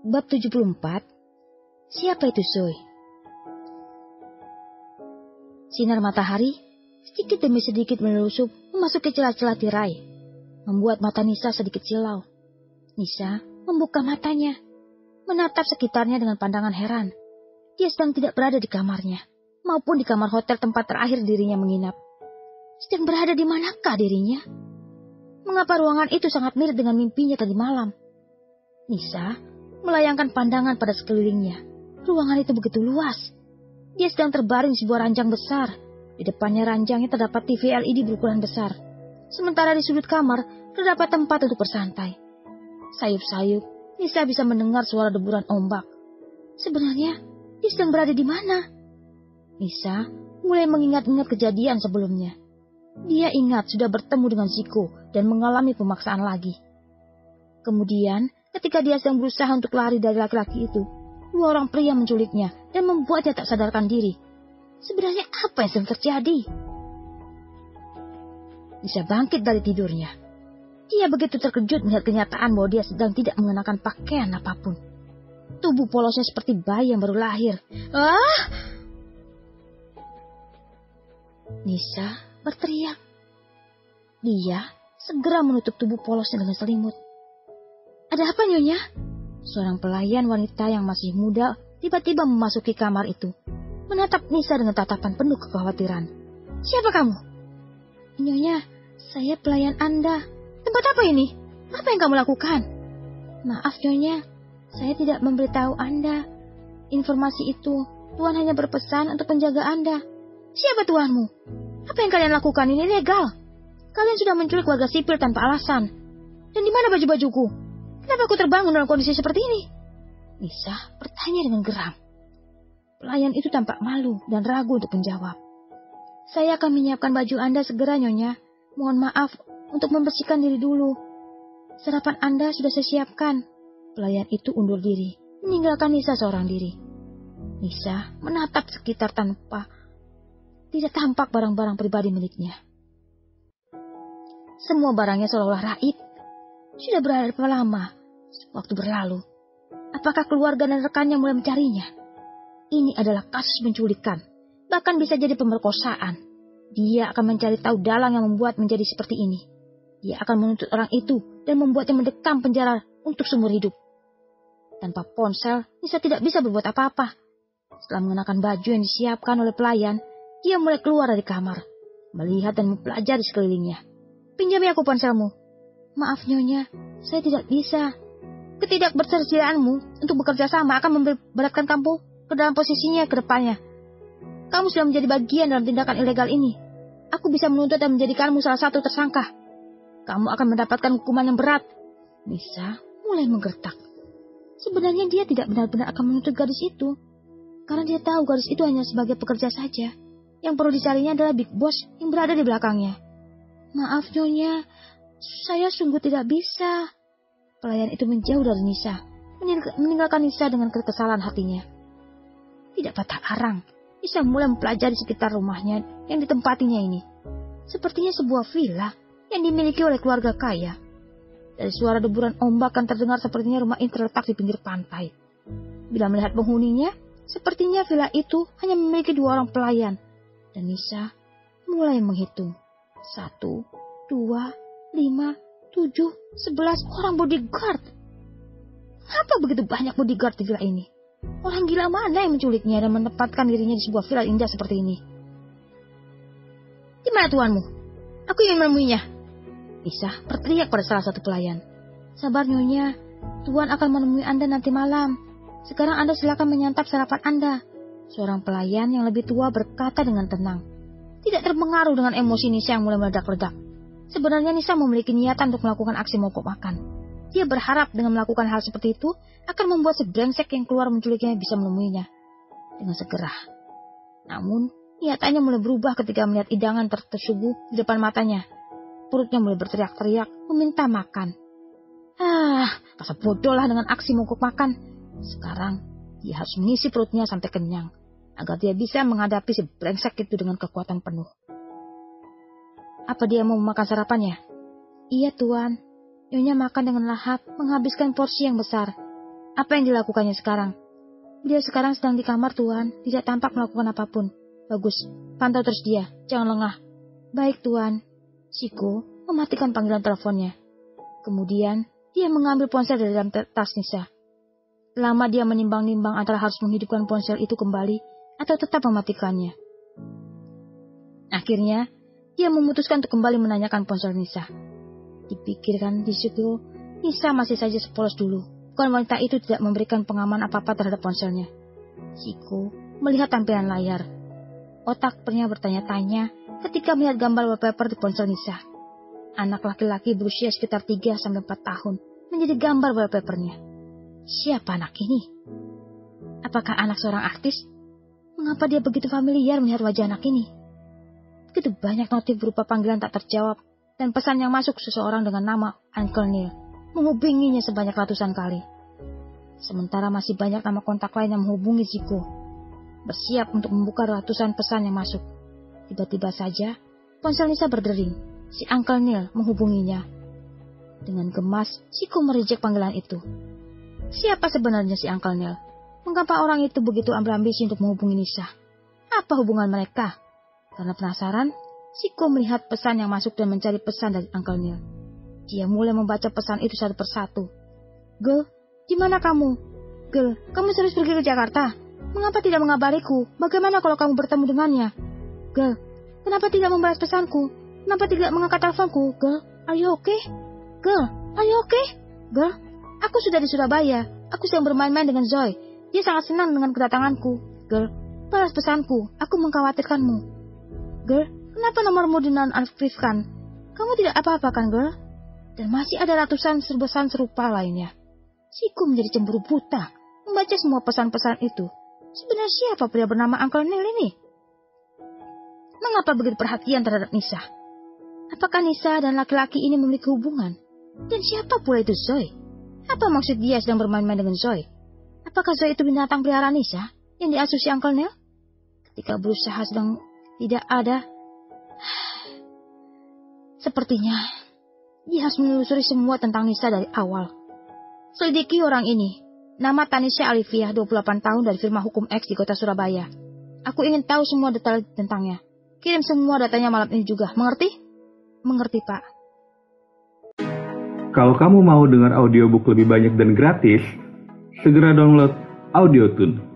Bab 74. Siapa itu Zoe? Sinar matahari sedikit demi sedikit menelusup memasuki celah-celah tirai, membuat mata Nisa sedikit silau. Nisa membuka matanya, menatap sekitarnya dengan pandangan heran. Dia sedang tidak berada di kamarnya, maupun di kamar hotel tempat terakhir dirinya menginap. Sedang berada di manakah dirinya? Mengapa ruangan itu sangat mirip dengan mimpinya tadi malam? Nisa melayangkan pandangan pada sekelilingnya. Ruangan itu begitu luas. Dia sedang terbaring di sebuah ranjang besar. Di depannya ranjangnya terdapat TV LED berukuran besar. Sementara di sudut kamar terdapat tempat untuk bersantai. Sayup-sayup, Nisa bisa mendengar suara deburan ombak. Sebenarnya, dia sedang berada di mana? Nisa mulai mengingat-ingat kejadian sebelumnya. Dia ingat sudah bertemu dengan Ziko dan mengalami pemaksaan lagi. Kemudian, ketika dia sedang berusaha untuk lari dari laki-laki itu, 2 orang pria menculiknya dan membuatnya tak sadarkan diri. Sebenarnya apa yang sedang terjadi? Nisa bangkit dari tidurnya. Dia begitu terkejut melihat kenyataan bahwa dia sedang tidak mengenakan pakaian apapun. Tubuh polosnya seperti bayi yang baru lahir. Nisa berteriak. Dia segera menutup tubuh polosnya dengan selimut. Ada apa, Nyonya? Seorang pelayan wanita yang masih muda tiba-tiba memasuki kamar itu, menatap Nisa dengan tatapan penuh kekhawatiran. Siapa kamu? Nyonya, saya pelayan Anda. Tempat apa ini? Apa yang kamu lakukan? Maaf, Nyonya, saya tidak memberitahu Anda. Informasi itu, Tuan hanya berpesan untuk menjaga Anda. Siapa tuanmu? Apa yang kalian lakukan ini legal. Kalian sudah menculik warga sipil tanpa alasan. Dan di mana baju-bajuku? Kenapa aku terbangun dalam kondisi seperti ini? Nisa bertanya dengan geram. Pelayan itu tampak malu dan ragu untuk menjawab. Saya akan menyiapkan baju Anda segera, Nyonya. Mohon maaf untuk membersihkan diri dulu. Sarapan Anda sudah saya siapkan. Pelayan itu undur diri, meninggalkan Nisa seorang diri. Nisa menatap sekitar tidak tampak barang-barang pribadi miliknya. Semua barangnya seolah-olah raib. Sudah berapa lama waktu berlalu? Apakah keluarga dan rekannya mulai mencarinya? Ini adalah kasus penculikan, bahkan bisa jadi pemerkosaan. Dia akan mencari tahu dalang yang membuat menjadi seperti ini. Dia akan menuntut orang itu dan membuatnya mendekam penjara untuk seumur hidup. Tanpa ponsel, Nisa tidak bisa berbuat apa-apa. Setelah mengenakan baju yang disiapkan oleh pelayan, dia mulai keluar dari kamar, melihat dan mempelajari sekelilingnya. Pinjami aku ponselmu. Maaf, Nyonya, saya tidak bisa. Ketidakberseriaanmu untuk bekerja sama akan memberatkan kamu ke dalam posisinya ke depannya. Kamu sudah menjadi bagian dalam tindakan ilegal ini. Aku bisa menuntut dan menjadikanmu salah satu tersangka. Kamu akan mendapatkan hukuman yang berat. Nisa mulai menggertak. Sebenarnya dia tidak benar-benar akan menuntut gadis itu. Karena dia tahu gadis itu hanya sebagai pekerja saja. Yang perlu dicarinya adalah Big Boss yang berada di belakangnya. Maaf, Nyonya. Saya sungguh tidak bisa. Pelayan itu menjauh dari Nisa, meninggalkan Nisa dengan kekesalan hatinya. Tidak patah arang, Nisa mulai mempelajari sekitar rumahnya yang ditempatinya ini. Sepertinya sebuah villa yang dimiliki oleh keluarga kaya. Dari suara deburan ombak kan terdengar sepertinya rumah ini terletak di pinggir pantai. Bila melihat penghuninya, sepertinya villa itu hanya memiliki 2 orang pelayan. Dan Nisa mulai menghitung. 1, 2, 5, 7, 11 orang bodyguard. Apa begitu banyak bodyguard di villa ini? Orang gila mana yang menculiknya dan menempatkan dirinya di sebuah villa indah seperti ini? Di mana tuanmu? Aku ingin menemuinya. Nisa berteriak pada salah satu pelayan. Sabar, Nyonya. Tuan akan menemui Anda nanti malam. Sekarang Anda silakan menyantap sarapan Anda. Seorang pelayan yang lebih tua berkata dengan tenang. Tidak terpengaruh dengan emosi Nisa yang mulai meledak-ledak. Sebenarnya Nisa memiliki niatan untuk melakukan aksi mogok makan. Dia berharap dengan melakukan hal seperti itu akan membuat si brengsek yang keluar menculiknya bisa menemuinya dengan segera. Namun, niatannya mulai berubah ketika melihat hidangan tersuguh di depan matanya. Perutnya mulai berteriak-teriak meminta makan. Rasa bodoh lah dengan aksi mogok makan. Sekarang, dia harus mengisi perutnya sampai kenyang agar dia bisa menghadapi si brengsek itu dengan kekuatan penuh. Apa dia mau makan sarapannya? Iya, Tuan. Nyonya makan dengan lahap, menghabiskan porsi yang besar. Apa yang dilakukannya sekarang? Dia sekarang sedang di kamar, Tuan. Tidak tampak melakukan apapun. Bagus, pantau terus dia. Jangan lengah. Baik, Tuan. Shiko mematikan panggilan teleponnya. Kemudian, dia mengambil ponsel dari dalam tas Nisa. Lama dia menimbang-nimbang antara harus menghidupkan ponsel itu kembali atau tetap mematikannya. Akhirnya, dia memutuskan untuk kembali menanyakan ponsel Nisa. Dipikirkan di situ, Nisa masih saja sepolos dulu. Bukan wanita itu tidak memberikan pengaman apa-apa terhadap ponselnya. Shiko melihat tampilan layar. Otak pernah bertanya-tanya ketika melihat gambar wallpaper di ponsel Nisa. Anak laki-laki berusia sekitar 3-4 tahun menjadi gambar wallpapernya. Siapa anak ini? Apakah anak seorang artis? Mengapa dia begitu familiar melihat wajah anak ini? Begitu banyak notif berupa panggilan tak terjawab dan pesan yang masuk seseorang dengan nama Uncle Neil menghubunginya sebanyak ratusan kali. Sementara masih banyak nama kontak lain yang menghubungi Shiko, bersiap untuk membuka ratusan pesan yang masuk. Tiba-tiba saja, ponsel Nisa berdering. Si Uncle Neil menghubunginya. Dengan gemas, Shiko merejek panggilan itu. Siapa sebenarnya si Uncle Neil? Mengapa orang itu begitu ambisi untuk menghubungi Nisa? Apa hubungan mereka? Karena penasaran, Shiko melihat pesan yang masuk dan mencari pesan dari Uncle Neil. Dia mulai membaca pesan itu satu persatu. Girl, di mana kamu? Girl, kamu serius pergi ke Jakarta? Mengapa tidak mengabariku? Bagaimana kalau kamu bertemu dengannya? Girl, kenapa tidak membalas pesanku? Kenapa tidak mengangkat teleponku? Girl, are you okay? Girl, are you okay? Girl, aku sudah di Surabaya. Aku sedang bermain-main dengan Zoe. Dia sangat senang dengan kedatanganku. Girl, balas pesanku. Aku mengkhawatirkanmu. Girl, kenapa nomormu dinonaktifkan? Kamu tidak apa-apa kan, girl? Dan masih ada ratusan pesan serupa lainnya. Shiko menjadi cemburu buta membaca semua pesan-pesan itu. Sebenarnya siapa pria bernama Uncle Neil ini? Mengapa begitu perhatian terhadap Nisa? Apakah Nisa dan laki-laki ini memiliki hubungan? Dan siapa pula itu Zoe? Apa maksud dia sedang bermain-main dengan Zoe? Apakah Zoe itu binatang peliharaan Nisa yang diasuh si Uncle Neil? Ketika berusaha sedang tidak ada, sepertinya dia harus menelusuri semua tentang Nisa dari awal. Selidiki orang ini. Nama Tanisha Alivia, 28 tahun, dari firma Hukum X di kota Surabaya. Aku ingin tahu semua detail tentangnya. Kirim semua datanya malam ini juga, mengerti? Mengerti, Pak. Kalau kamu mau dengar audiobook lebih banyak dan gratis, segera download Audiotune.